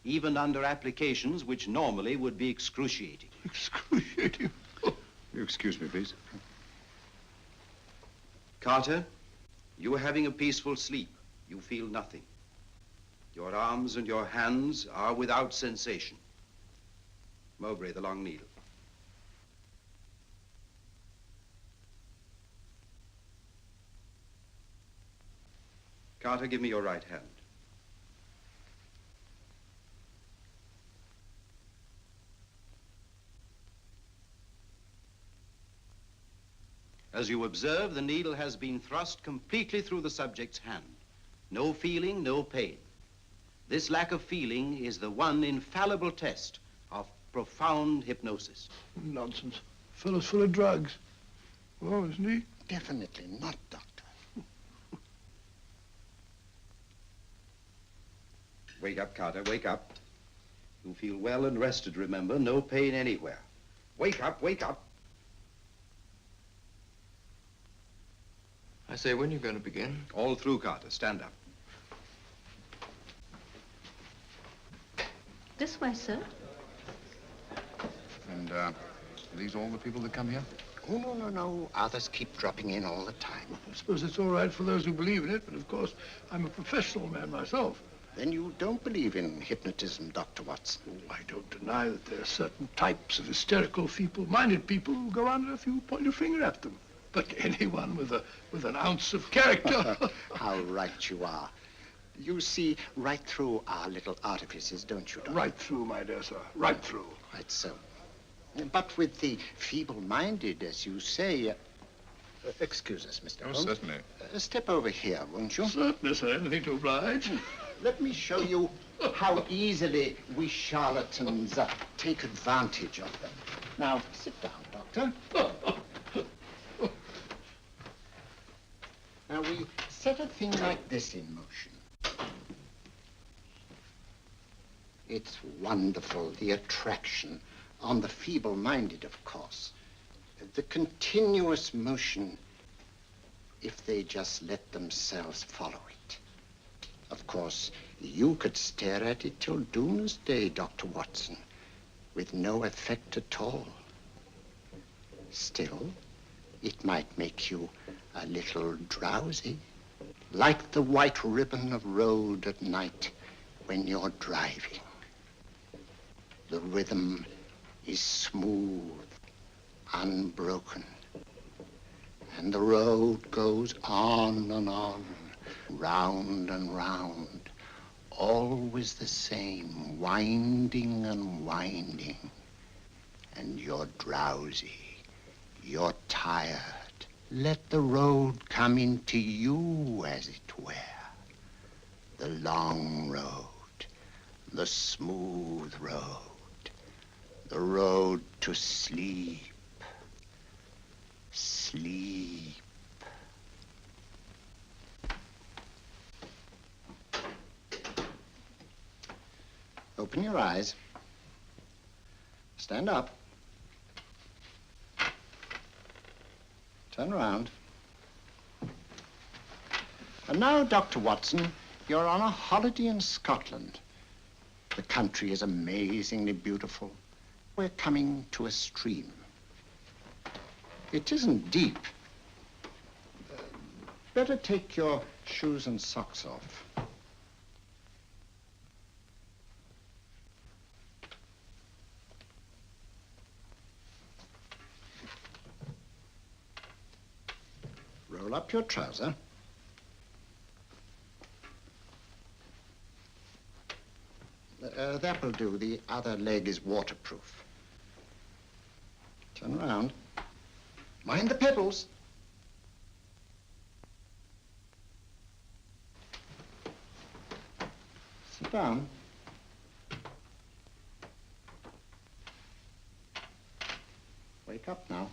even under applications which normally would be excruciating. Excruciating? You excuse me, please. Carter, you are having a peaceful sleep. You feel nothing. Your arms and your hands are without sensation. Mowbray, the long needle. Carter, give me your right hand. As you observe, the needle has been thrust completely through the subject's hand. No feeling, no pain. This lack of feeling is the one infallible test of profound hypnosis. Nonsense. Fellow's full of drugs. Oh, isn't he? Definitely not, Doctor. Wake up, Carter, wake up. You feel well and rested, remember. No pain anywhere. Wake up, wake up. I say, when are you going to begin? All through, Carter. Stand up. This way, sir. And, are these all the people that come here? Oh, no, no, no. Others keep dropping in all the time. I suppose it's all right for those who believe in it, but of course, I'm a professional man myself. Then you don't believe in hypnotism, Dr. Watson? Oh, I don't deny that there are certain types of hysterical, feeble-minded people who go under if you point your finger at them. But anyone with an ounce of character... How right you are. You see right through our little artifices, don't you, Doctor? Right through, my dear sir. Right through. Quite so. But with the feeble-minded, as you say... excuse us, Mr. Holmes. Certainly. Step over here, won't you? Certainly, sir. Anything to oblige. Let me show you how easily we charlatans take advantage of them. Now, sit down, Doctor. Now, we set a thing like this in motion. It's wonderful, the attraction on the feeble-minded, of course. The continuous motion, if they just let themselves follow it. Of course, you could stare at it till doomsday, Dr. Watson, with no effect at all. Still, it might make you a little drowsy, like the white ribbon of road at night when you're driving. The rhythm is smooth, unbroken, and the road goes on and on, round and round, always the same, winding and winding. And you're drowsy, you're tired. Let the road come into you, as it were. The long road, the smooth road, the road to sleep. Sleep. Open your eyes. Stand up. Turn around. And now, Dr. Watson, you're on a holiday in Scotland. The country is amazingly beautiful. We're coming to a stream. It isn't deep. Better take your shoes and socks off. Roll up your trouser. That will do. The other leg is waterproof. Turn around. Mind the pedals. Sit down. Wake up now.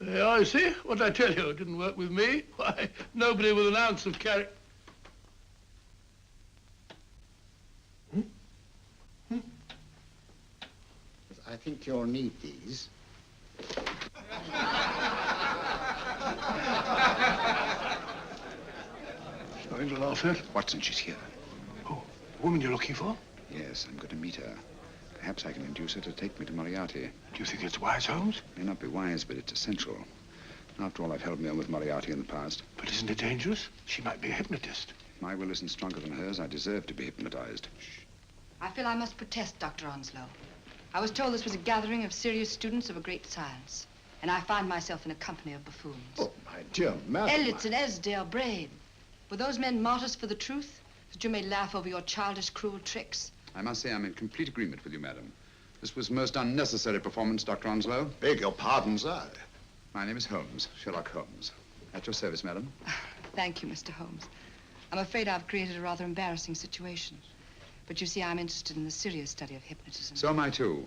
Yeah, you see? What did I tell you? It didn't work with me. Why, nobody with an ounce of character. I think you'll need these. Nothing to laugh at. Watson, she's here. Oh, the woman you're looking for? Yes, I'm going to meet her. Perhaps I can induce her to take me to Moriarty. Do you think it's wise, Holmes? May not be wise, but it's essential. After all, I've held me on with Moriarty in the past. But isn't it dangerous? She might be a hypnotist. If my will isn't stronger than hers, I deserve to be hypnotized. I feel I must protest, Dr. Onslow. I was told this was a gathering of serious students of a great science, and I find myself in a company of buffoons. Oh, my dear madam. Elliots and Esdale Braid. Were those men martyrs for the truth, that you may laugh over your childish, cruel tricks? I must say I'm in complete agreement with you, madam. This was most unnecessary performance, Dr. Onslow. Beg your pardon, sir. My name is Holmes, Sherlock Holmes. At your service, madam. Thank you, Mr. Holmes. I'm afraid I've created a rather embarrassing situation. But you see, I'm interested in the serious study of hypnotism. So am I, too.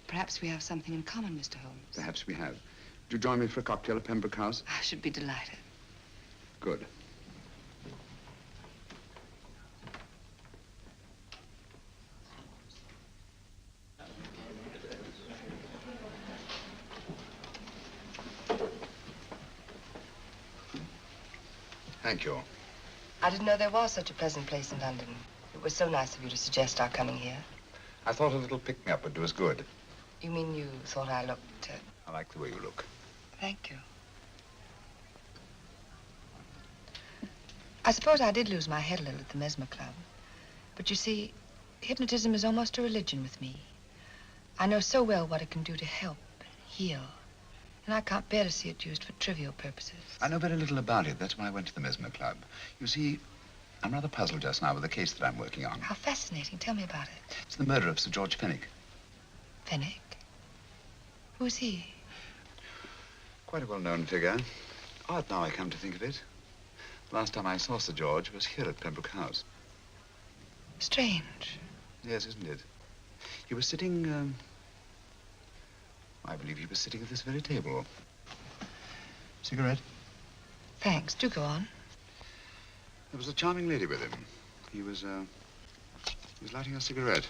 Perhaps we have something in common, Mr. Holmes. Perhaps we have. Would you join me for a cocktail at Pembroke House? I should be delighted. Good. Thank you. I didn't know there was such a pleasant place in London. It was so nice of you to suggest our coming here. I thought a little pick-me-up would do us good. You mean you thought I looked... I like the way you look. Thank you. I suppose I did lose my head a little at the Mesmer Club. But you see, hypnotism is almost a religion with me. I know so well what it can do to help, heal. And I can't bear to see it used for trivial purposes. I know very little about it. That's why I went to the Mesmer Club. You see, I'm rather puzzled just now with the case that I'm working on. How fascinating. Tell me about it. It's the murder of Sir George Fenwick. Fenwick? Who's he? Quite a well-known figure. Odd now I come to think of it. Last time I saw Sir George was here at Pembroke House. Strange. Yes, isn't it? He was sitting, I believe he was sitting at this very table. Cigarette? Thanks. Do go on. There was a charming lady with him. He was lighting a cigarette.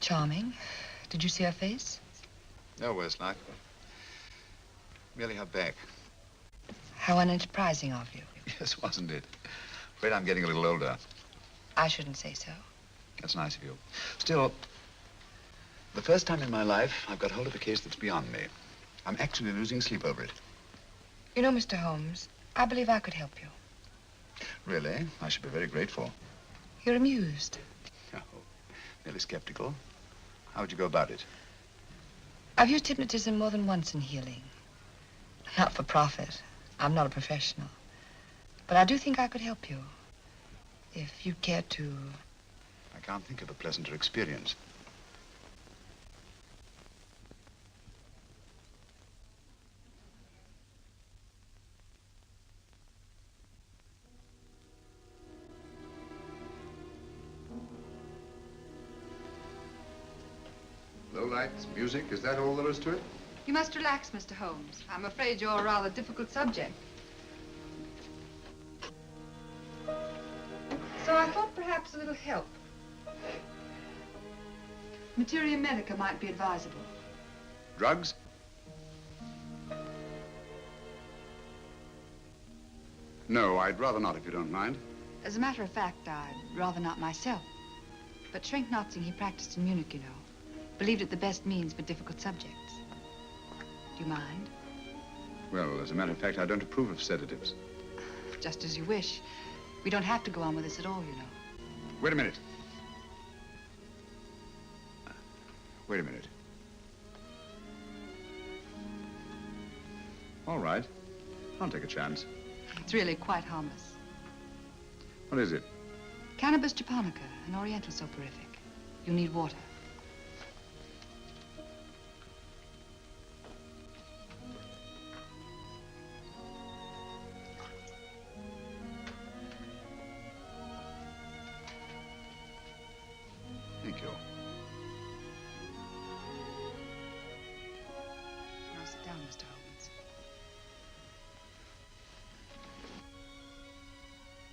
Charming. Did you see her face? No worse luck. Merely her back. How unenterprising of you. Yes, wasn't it? Afraid I'm getting a little older. I shouldn't say so. That's nice of you. Still, the first time in my life, I've got hold of a case that's beyond me. I'm actually losing sleep over it. You know, Mr. Holmes, I believe I could help you. Really? I should be very grateful. You're amused. Oh, merely skeptical. How would you go about it? I've used hypnotism more than once in healing. Not for profit. I'm not a professional. But I do think I could help you. If you'd care to... I can't think of a pleasanter experience. Low lights, music, is that all there is to it? You must relax, Mr. Holmes. I'm afraid you're a rather difficult subject. So I thought perhaps a little help. Materia medica might be advisable. Drugs? No, I'd rather not, if you don't mind. As a matter of fact, I'd rather not myself. But Schrenk-Notzing, he practiced in Munich, you know. Believed it the best means for difficult subjects. Do you mind? Well, as a matter of fact, I don't approve of sedatives. Just as you wish. We don't have to go on with this at all, you know. Wait a minute. Wait a minute. All right. I'll take a chance. It's really quite harmless. What is it? Cannabis japonica, an oriental soporific. You'll need water. Thank you. Now sit down, Mr.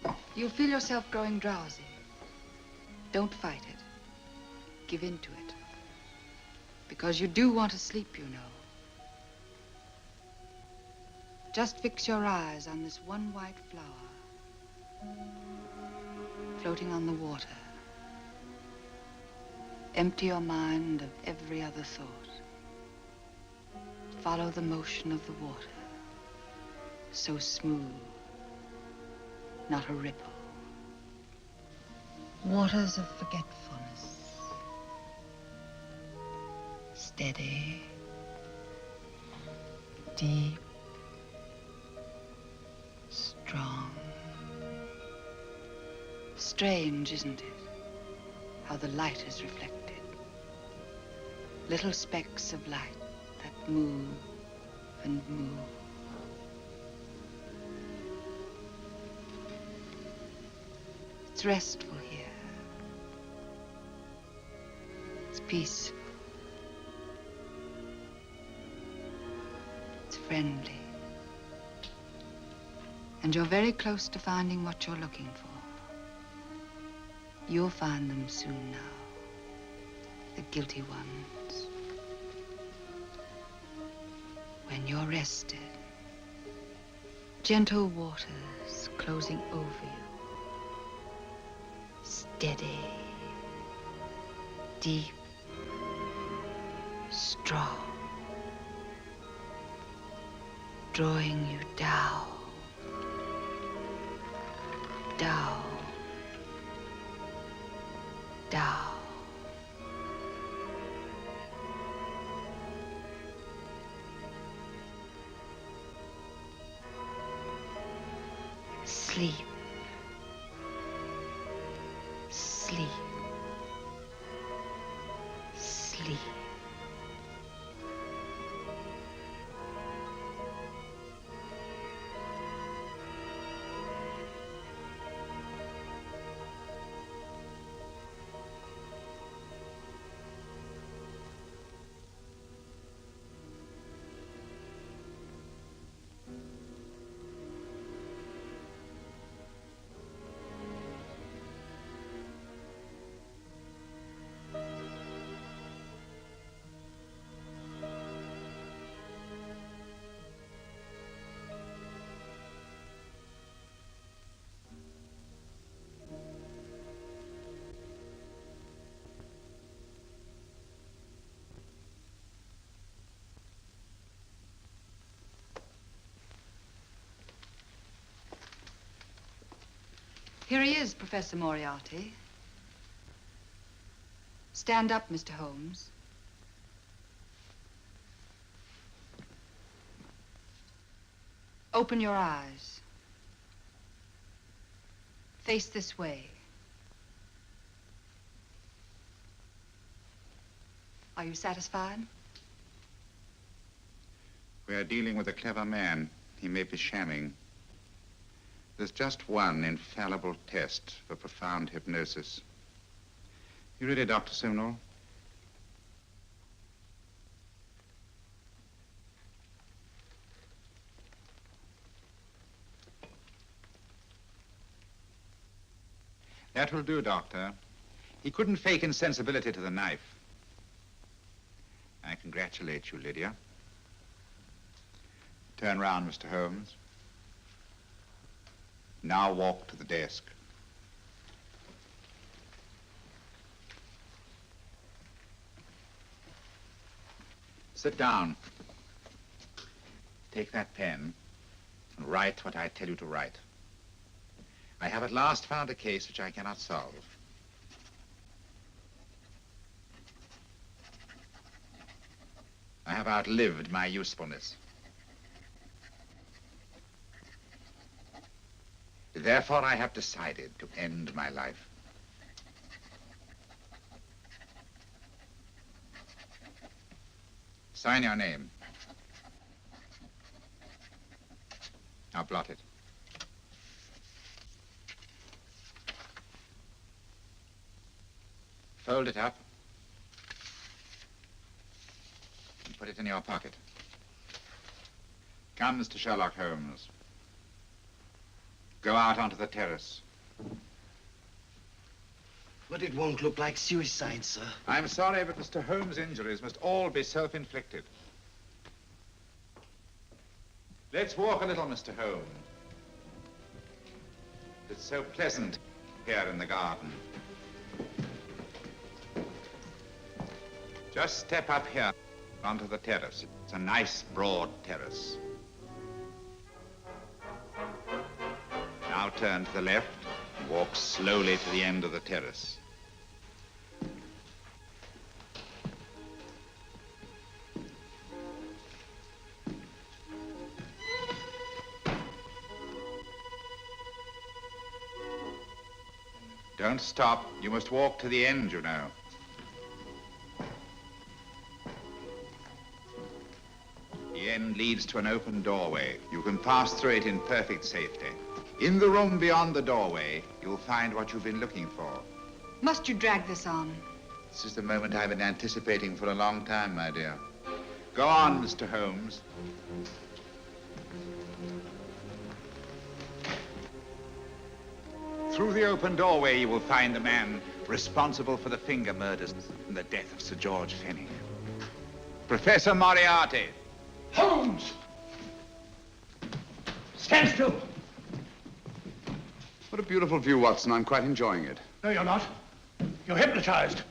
Holmes. You'll feel yourself growing drowsy. Don't fight it. Give in to it. Because you do want to sleep, you know. Just fix your eyes on this one white flower floating on the water. Empty your mind of every other thought. Follow the motion of the water. So smooth, not a ripple. Waters of forgetfulness. Steady, deep, strong. Strange, isn't it? How the light is reflected. Little specks of light that move and move. It's restful here. It's peaceful. It's friendly. And you're very close to finding what you're looking for. You'll find them soon now. The guilty ones. When you're rested, gentle waters closing over you. Steady, deep, strong. Drawing you down, down, down. Sleep. Sleep. Sleep. Here he is, Professor Moriarty. Stand up, Mr. Holmes. Open your eyes. Face this way. Are you satisfied? We are dealing with a clever man. He may be shamming. There's just one infallible test for profound hypnosis. You ready, Dr. Simnel? That will do, Doctor. He couldn't fake insensibility to the knife. I congratulate you, Lydia. Turn round, Mr. Holmes. Now walk to the desk. Sit down. Take that pen and write what I tell you to write. I have at last found a case which I cannot solve. I have outlived my usefulness. Therefore, I have decided to end my life. Sign your name. Now blot it. Fold it up and put it in your pocket. Come, Mr. Sherlock Holmes. Go out onto the terrace. But it won't look like suicide, sir. I'm sorry, but Mr. Holmes' injuries must all be self-inflicted. Let's walk a little, Mr. Holmes. It's so pleasant here in the garden. Just step up here onto the terrace. It's a nice, broad terrace. Now turn to the left and walk slowly to the end of the terrace. Don't stop. You must walk to the end, you know. The end leads to an open doorway. You can pass through it in perfect safety. In the room beyond the doorway, you'll find what you've been looking for. Must you drag this on? This is the moment I've been anticipating for a long time, my dear. Go on, Mr. Holmes. Through the open doorway, you will find the man responsible for the finger murders and the death of Sir George Fenning. Professor Moriarty. Holmes! Stand still. What a beautiful view, Watson. I'm quite enjoying it. No, you're not. You're hypnotized.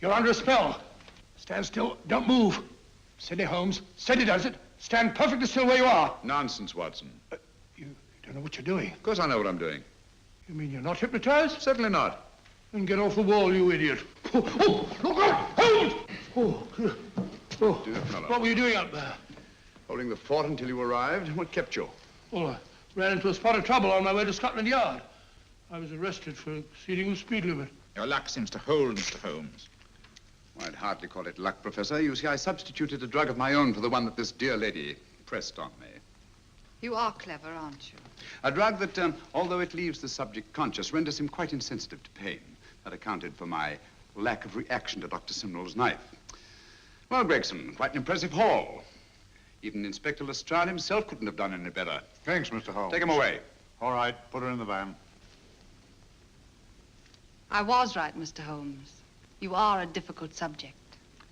You're under a spell. Stand still. Don't move. Steady, Holmes. Steady does it. Stand perfectly still where you are. Nonsense, Watson. You don't know what you're doing. Of course I know what I'm doing. You mean you're not hypnotized? Certainly not. Then get off the wall, you idiot. Oh, look out! Holmes! Dear fellow. What were you doing up there? Holding the fort until you arrived. What kept you? Well, I ran into a spot of trouble on my way to Scotland Yard. I was arrested for exceeding the speed limit. Your luck seems to hold, Mr. Holmes. Well, I'd hardly call it luck, Professor. You see, I substituted a drug of my own for the one that this dear lady pressed on me. You are clever, aren't you? A drug that, although it leaves the subject conscious, renders him quite insensitive to pain. That accounted for my lack of reaction to Dr. Simnel's knife. Well, Gregson, quite an impressive haul. Even Inspector Lestrade himself couldn't have done any better. Thanks, Mr. Holmes. Take him away. All right, put her in the van. I was right, Mr. Holmes. You are a difficult subject.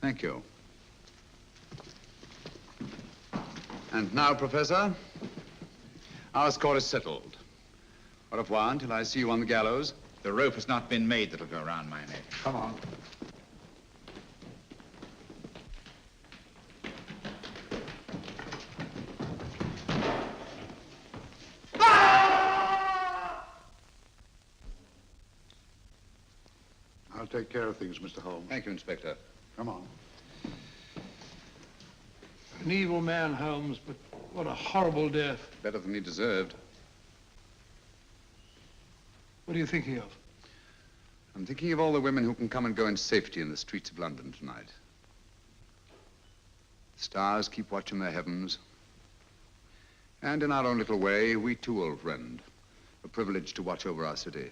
Thank you. And now, Professor, our score is settled. Au revoir until I see you on the gallows. The rope has not been made that'll go around my neck. Come on. take care of things, Mr. Holmes. Thank you, Inspector. Come on. An evil man, Holmes, but what a horrible death. Better than he deserved. What are you thinking of? I'm thinking of all the women who can come and go in safety in the streets of London tonight. The stars keep watch in their heavens. And in our own little way, we too, old friend, are privileged to watch over our city.